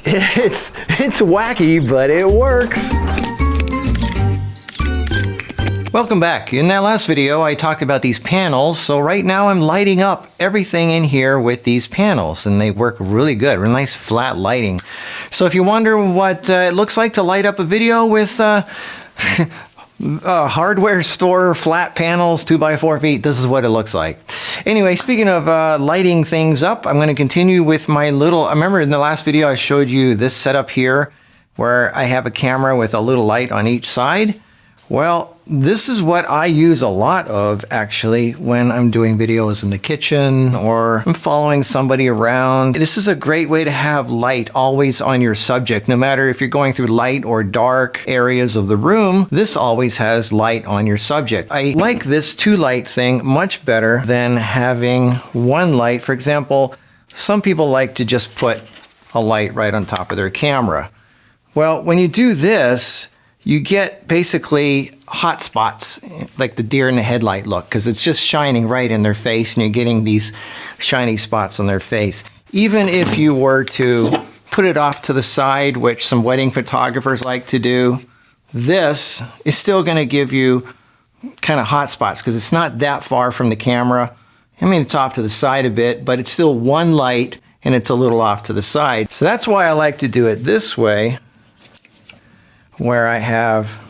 It's wacky, but it works. Welcome back. In that last video, I talked about these panels. So right now I'm lighting up everything in here with these panels, and they work really good. Real nice flat lighting. So if you wonder what it looks like to light up a video with hardware store flat panels, 2x4 feet, this is what it looks like. Anyway, speaking of lighting things up, I'm going to continue with my little, I remember in the last video I showed you this setup here where I have a camera with a little light on each side. Well, this is what I use a lot of actually when I'm doing videos in the kitchen or I'm following somebody around. This is a great way to have light always on your subject. No matter if you're going through light or dark areas of the room, this always has light on your subject. I like this two light thing much better than having one light. For example, some people like to just put a light right on top of their camera. Well, when you do this, you get basically hot spots, like the deer in the headlight look, because it's just shining right in their face and you're getting these shiny spots on their face. Even if you were to put it off to the side, which some wedding photographers like to do, this is still going to give you kind of hot spots because it's not that far from the camera. I mean, it's off to the side a bit, but it's still one light and it's a little off to the side. So that's why I like to do it this way, where I have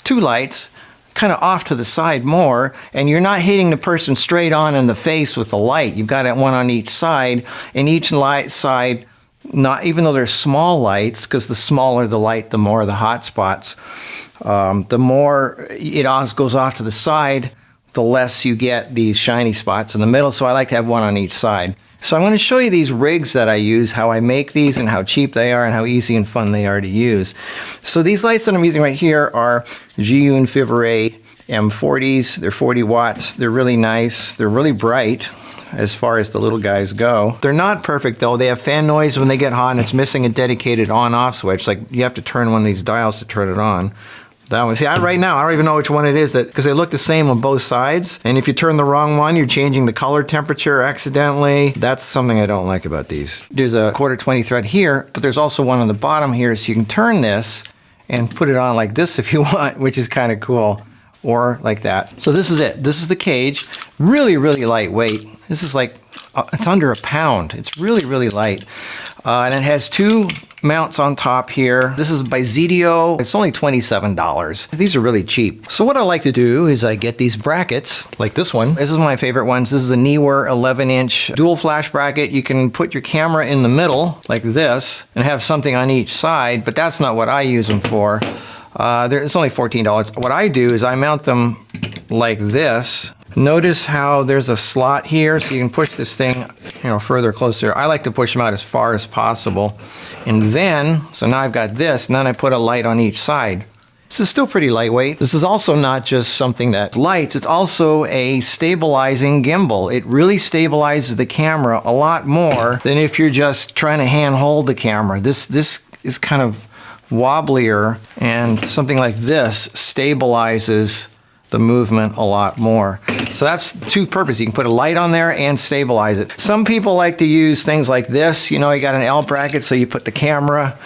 two lights kind of off to the side more, and you're not hitting the person straight on in the face with the light. You've got one on each side, and each light side, not even though they're small lights, because the smaller the light, the more the hot spots, the more it goes off to the side, the less you get these shiny spots in the middle. So I like to have one on each side. So I'm going to show you these rigs that I use, how I make these and how cheap they are and how easy and fun they are to use. So these lights that I'm using right here are GU Infrared M40s. They're 40 watts. They're really nice. They're really bright as far as the little guys go. They're not perfect though. They have fan noise when they get hot and it's missing a dedicated on-off switch. Like you have to turn one of these dials to turn it on. That one. See, right now, I don't even know which one it is, because they look the same on both sides. And if you turn the wrong one, you're changing the color temperature accidentally. That's something I don't like about these. There's a 1/4 thread here, but there's also one on the bottom here, so you can turn this and put it on like this if you want, which is kind of cool, or like that. So this is it. This is the cage. Really, really lightweight. This is like, it's under a pound. It's really, really light. And it has two mounts on top here. This is by ZDO. It's only $27. These are really cheap. So what I like to do is I get these brackets, like this one. This is one of my favorite ones. This is a Neewer 11-inch dual flash bracket. You can put your camera in the middle, like this, and have something on each side, but that's not what I use them for. It's only $14. What I do is I mount them like this. Notice how there's a slot here, so you can push this thing, further closer. I like to push them out as far as possible. And then, so now I've got this, and then I put a light on each side. This is still pretty lightweight. This is also not just something that lights, it's also a stabilizing gimbal. It really stabilizes the camera a lot more than if you're just trying to hand hold the camera. This is kind of wobblier, and something like this stabilizes the movement a lot more. So that's two purposes. You can put a light on there and stabilize it. Some people like to use things like this. You got an L bracket, so you put the camera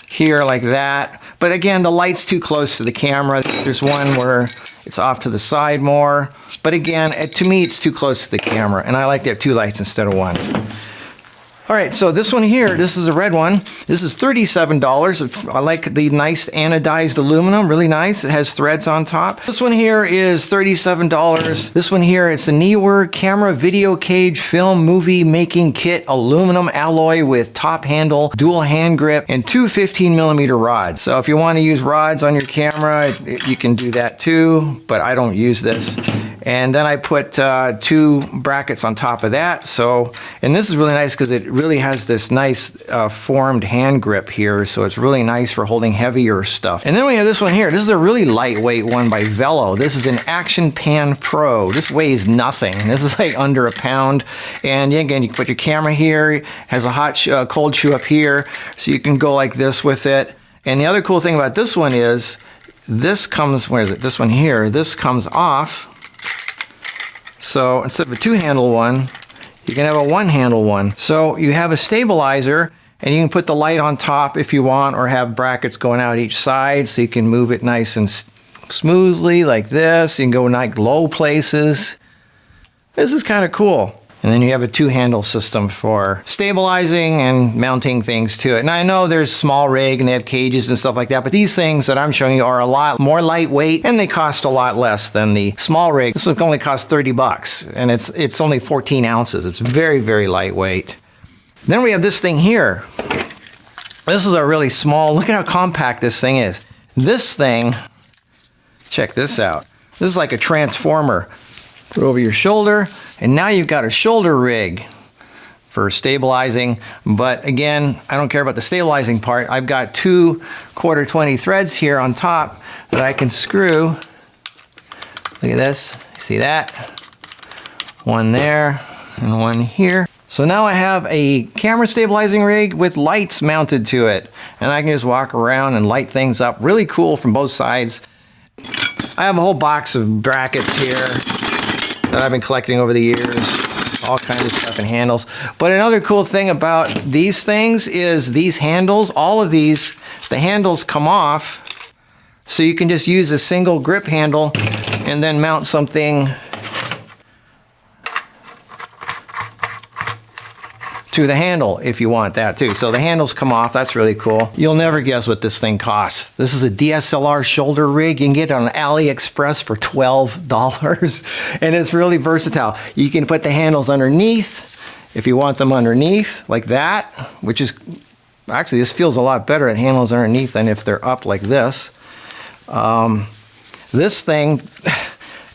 here like that. But again, the light's too close to the camera. There's one where it's off to the side more. But again, to me, it's too close to the camera. And I like to have two lights instead of one. All right, so this one here, this is a red one. This is $37. I like the nice anodized aluminum, really nice. It has threads on top. This one here is $37. This one here, it's a Neewer camera video cage film movie making kit, aluminum alloy with top handle, dual hand grip, and two 15mm rods. So if you want to use rods on your camera, you can do that too, but I don't use this. And then I put two brackets on top of that. So, and this is really nice because it really has this nice formed hand grip here. So it's really nice for holding heavier stuff. And then we have this one here. This is a really lightweight one by Velo. This is an Action Pan Pro. This weighs nothing. This is like under a pound. And again, you can put your camera here. It has a hot, cold shoe up here. So you can go like this with it. And the other cool thing about this one is this comes, where is it? This one here. This comes off. So instead of a two-handle one, You can have a one-handle one. So you have a stabilizer, and you can put the light on top if you want, or have brackets going out each side so you can move it nice and smoothly like this. You can go like low places. This is kind of cool. And then you have a two-handle system for stabilizing and mounting things to it. And I know there's small rig and they have cages and stuff like that, but these things that I'm showing you are a lot more lightweight and they cost a lot less than the small rig. This one only costs 30 bucks and it's only 14 ounces. It's very, very lightweight. Then we have this thing here. This is a really small, look at how compact this thing is. This thing, check this out. This is like a transformer. Put it over your shoulder, and now you've got a shoulder rig for stabilizing. But again, I don't care about the stabilizing part. I've got 2 1/4-20 threads here on top that I can screw. Look at this, see that? One there and one here. So now I have a camera stabilizing rig with lights mounted to it, and I can just walk around and light things up. Really cool from both sides. I have a whole box of brackets here that I've been collecting over the years, all kinds of stuff and handles. But another cool thing about these things is these handles, all of these, the handles come off, so you can just use a single grip handle and then mount something to the handle if you want that too. So the handles come off, that's really cool. You'll never guess what this thing costs. This is a DSLR shoulder rig. You can get it on AliExpress for $12 and it's really versatile. You can put the handles underneath if you want them underneath like that, which is, actually this feels a lot better at handles underneath than if they're up like this. This thing,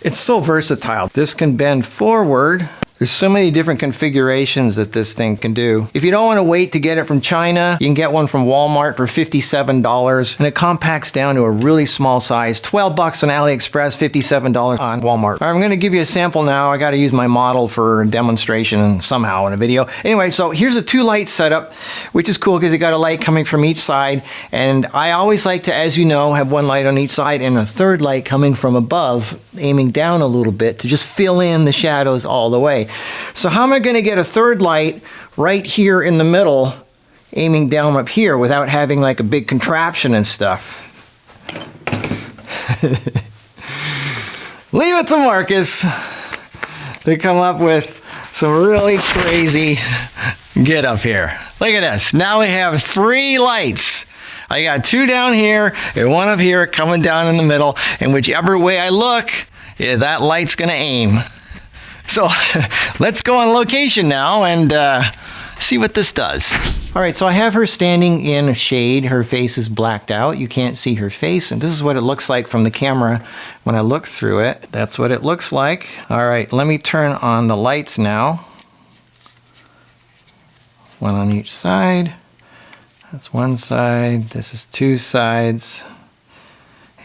it's so versatile. This can bend forward. There's so many different configurations that this thing can do. If you don't want to wait to get it from China, you can get one from Walmart for $57, and it compacts down to a really small size. 12 bucks on AliExpress, $57 on Walmart. I'm going to give you a sample now. I got to use my model for a demonstration somehow in a video. Anyway, so here's a 2-light setup, which is cool because you got a light coming from each side. And I always like to, as you know, have 1 light on each side and a 3rd light coming from above, aiming down a little bit to just fill in the shadows all the way. So how am I going to get a 3rd light right here in the middle, aiming down up here without having like a big contraption and stuff? Leave it to Marcus to come up with some really crazy get up here. Look at this. Now we have 3 lights. I got 2 down here and 1 up here coming down in the middle, and whichever way I look, yeah, that light's going to aim. So let's go on location now and see what this does. All right, so I have her standing in shade. Her face is blacked out. You can't see her face, and this is what it looks like from the camera when I look through it. That's what it looks like. All right, let me turn on the lights now. 1 on each side. That's 1 side. This is 2 sides.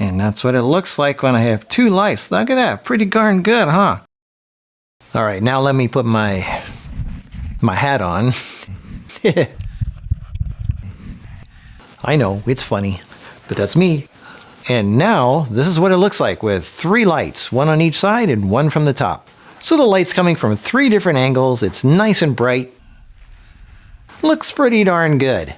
And that's what it looks like when I have 2 lights. Look at that. Pretty darn good, huh? All right, now let me put my hat on. I know, it's funny, but that's me. And now, this is what it looks like with 3 lights, 1 on each side and 1 from the top. So the light's coming from 3 different angles. It's nice and bright. Looks pretty darn good.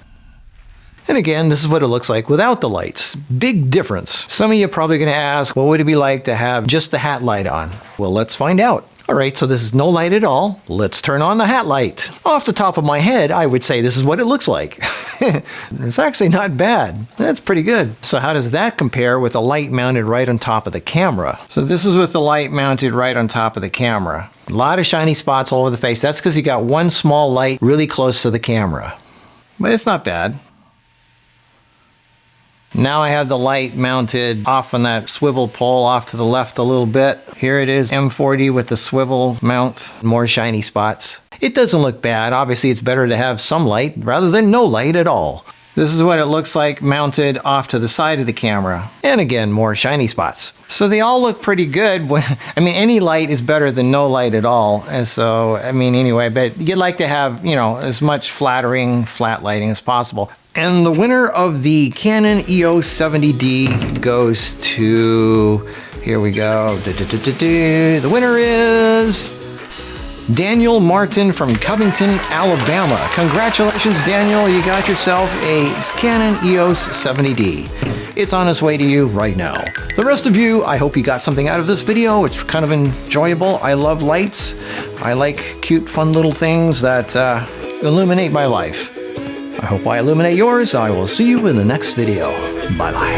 And again, this is what it looks like without the lights. Big difference. Some of you are probably going to ask, what would it be like to have just the hat light on? Well, let's find out. All right, so this is no light at all. Let's turn on the hat light. Off the top of my head, I would say this is what it looks like. It's actually not bad. That's pretty good. So how does that compare with a light mounted right on top of the camera? So this is with the light mounted right on top of the camera. A lot of shiny spots all over the face. That's because you got 1 small light really close to the camera. But it's not bad. Now I have the light mounted off on that swivel pole off to the left a little bit. Here it is, M40 with the swivel mount, more shiny spots. It doesn't look bad. Obviously, it's better to have some light rather than no light at all. This is what it looks like mounted off to the side of the camera. And again, more shiny spots. So they all look pretty good. I mean, any light is better than no light at all. And so, I mean, anyway, but you'd like to have, you know, as much flattering, flat lighting as possible. And the winner of the Canon EOS 70D goes to, here we go. The winner is Daniel Martin from Covington, Alabama. Congratulations, Daniel. You got yourself a Canon EOS 70D. It's on its way to you right now. The rest of you, I hope you got something out of this video. It's kind of enjoyable. I love lights. I like cute, fun little things that illuminate my life. I hope I illuminate yours. I will see you in the next video. Bye-bye.